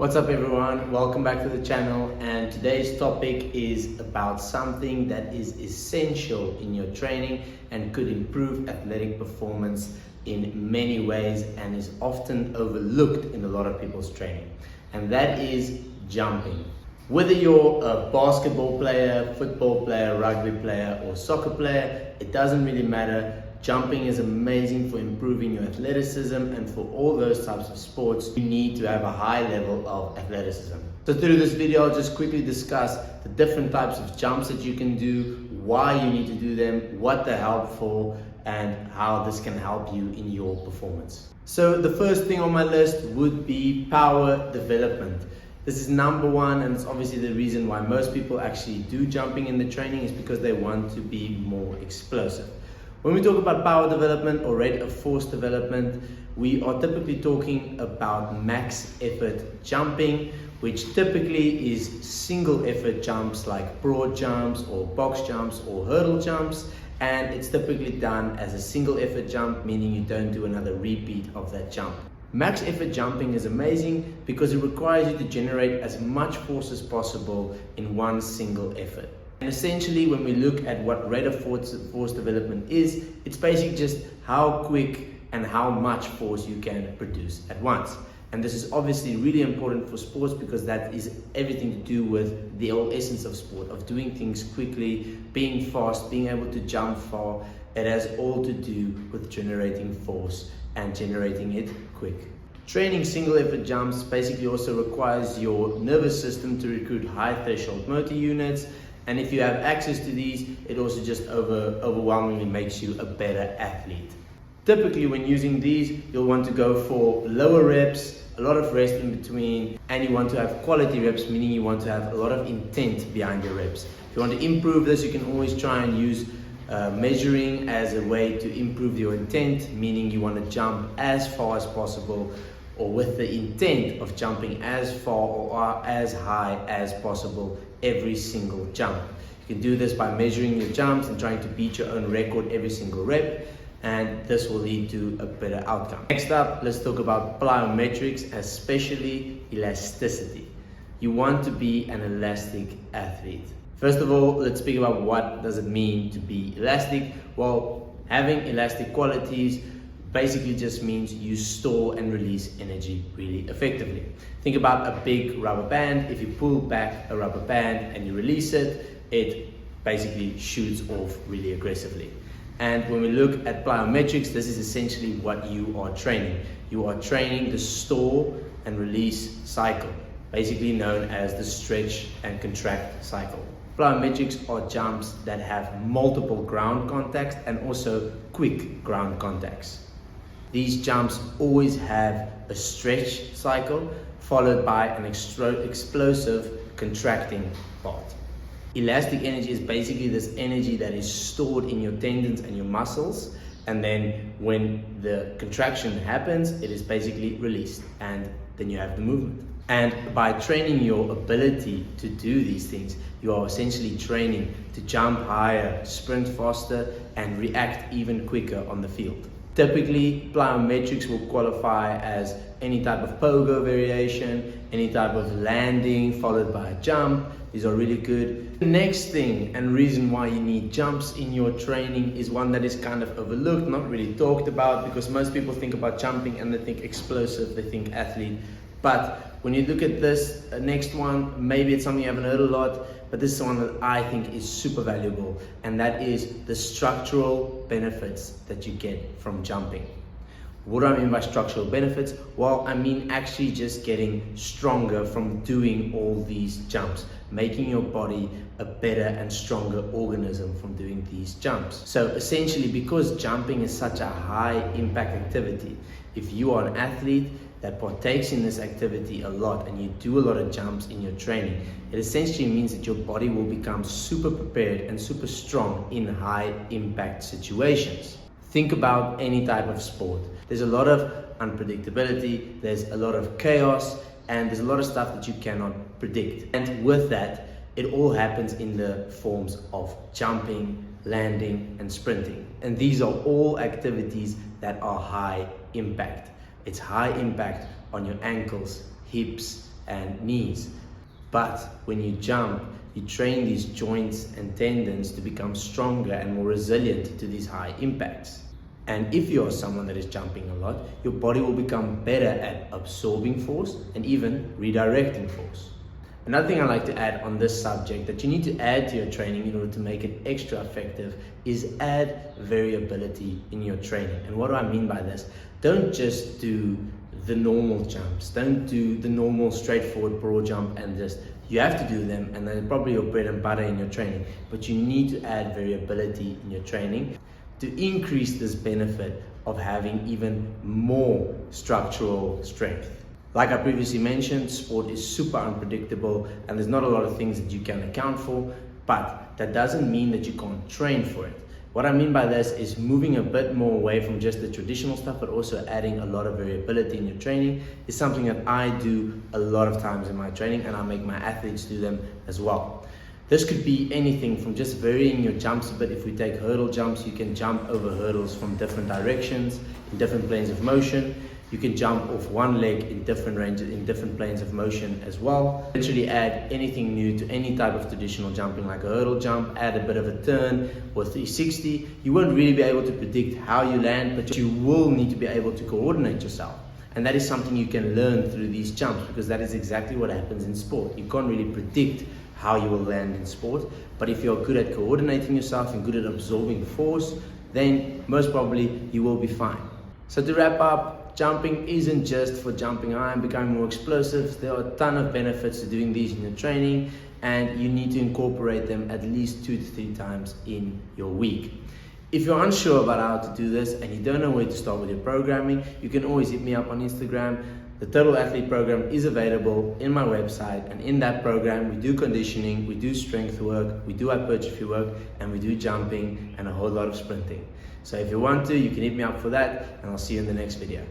What's up everyone, welcome back to the channel, and today's topic is about something that is essential in your training and could improve athletic performance in many ways and is often overlooked in a lot of people's training, and that is jumping. Whether you're a basketball player, football player, rugby player or soccer player, it doesn't really matter. Jumping is amazing for improving your athleticism, and for all those types of sports, you need to have a high level of athleticism. So through this video, I'll just quickly discuss the different types of jumps that you can do, why you need to do them, what they're helpful, and how this can help you in your performance. So the first thing on my list would be power development. This is number one, and it's obviously the reason why most people actually do jumping in the training is because they want to be more explosive. When we talk about power development or rate of force development, we are typically talking about max effort jumping, which typically is single effort jumps like broad jumps or box jumps or hurdle jumps, and it's typically done as a single effort jump, meaning you don't do another repeat of that jump. Max effort jumping is amazing because it requires you to generate as much force as possible in one single effort. And essentially, when we look at what rate of force development is, it's basically just how quick and how much force you can produce at once. And this is obviously really important for sports because that is everything to do with the whole essence of sport, of doing things quickly, being fast, being able to jump far. It has all to do with generating force and generating it quick. Training single effort jumps basically also requires your nervous system to recruit high threshold motor units. And if you have access to these, it also just overwhelmingly makes you a better athlete. Typically, when using these, you'll want to go for lower reps, a lot of rest in between, and you want to have quality reps, meaning you want to have a lot of intent behind your reps. If you want to improve this, you can always try and use measuring as a way to improve your intent, meaning you want to jump as far as possible, or with the intent of jumping as far or as high as possible every single jump. You can do this by measuring your jumps and trying to beat your own record every single rep, and this will lead to a better outcome. Next up, let's talk about plyometrics, especially elasticity. You want to be an elastic athlete. First of all, let's speak about what does it mean to be elastic. Well, having elastic qualities basically just means you store and release energy really effectively. Think about a big rubber band. If you pull back a rubber band and you release it, it basically shoots off really aggressively. And when we look at plyometrics, this is essentially what you are training. You are training the store and release cycle, basically known as the stretch and contract cycle. Plyometrics are jumps that have multiple ground contacts and also quick ground contacts. These jumps always have a stretch cycle followed by an explosive contracting part. Elastic energy is basically this energy that is stored in your tendons and your muscles, and then when the contraction happens, it is basically released, and then you have the movement. And by training your ability to do these things, you are essentially training to jump higher, sprint faster, and react even quicker on the field. Typically, plyometrics will qualify as any type of pogo variation, any type of landing followed by a jump. These are really good. The next thing and reason why you need jumps in your training is one that is kind of overlooked, not really talked about, because most people think about jumping and they think explosive, they think athlete. But when you look at this next one, maybe it's something you haven't heard a lot, but this is one that I think is super valuable, and that is the structural benefits that you get from jumping. What do I mean by structural benefits? Well, I mean actually just getting stronger from doing all these jumps, making your body a better and stronger organism from doing these jumps. So essentially, because jumping is such a high impact activity, if you are an athlete that partakes in this activity a lot and you do a lot of jumps in your training, it essentially means that your body will become super prepared and super strong in high impact situations. Think about any type of sport. There's a lot of unpredictability, there's a lot of chaos, and there's a lot of stuff that you cannot predict. And with that, it all happens in the forms of jumping, landing, and sprinting. And these are all activities that are high impact. It's high impact on your ankles, hips, and knees. But when you jump, you train these joints and tendons to become stronger and more resilient to these high impacts. And if you are someone that is jumping a lot, your body will become better at absorbing force and even redirecting force. Another thing I like to add on this subject that you need to add to your training in order to make it extra effective is add variability in your training. And what do I mean by this? Don't just do the normal jumps. Don't do the normal straightforward broad jump and just, you have to do them and they're probably your bread and butter in your training, but you need to add variability in your training to increase this benefit of having even more structural strength. Like I previously mentioned, sport is super unpredictable and there's not a lot of things that you can account for, but that doesn't mean that you can't train for it. What I mean by this is moving a bit more away from just the traditional stuff, but also adding a lot of variability in your training is something that I do a lot of times in my training, and I make my athletes do them as well. This could be anything from just varying your jumps a bit. If we take hurdle jumps, you can jump over hurdles from different directions, in different planes of motion. You can jump off one leg in different ranges, in different planes of motion as well. Literally add anything new to any type of traditional jumping, like a hurdle jump, add a bit of a turn or 360. You won't really be able to predict how you land, but you will need to be able to coordinate yourself. And that is something you can learn through these jumps, because that is exactly what happens in sport. You can't really predict how you will land in sport, but if you're good at coordinating yourself and good at absorbing force, then most probably you will be fine. So to wrap up, jumping isn't just for jumping high and becoming more explosive. There are a ton of benefits to doing these in your training, and you need to incorporate them at least 2 to 3 times in your week. If you're unsure about how to do this and you don't know where to start with your programming, you can always hit me up on Instagram. The Total Athlete program is available in my website, and in that program we do conditioning, we do strength work, we do hypertrophy work, and we do jumping and a whole lot of sprinting. So if you want to, you can hit me up for that, and I'll see you in the next video.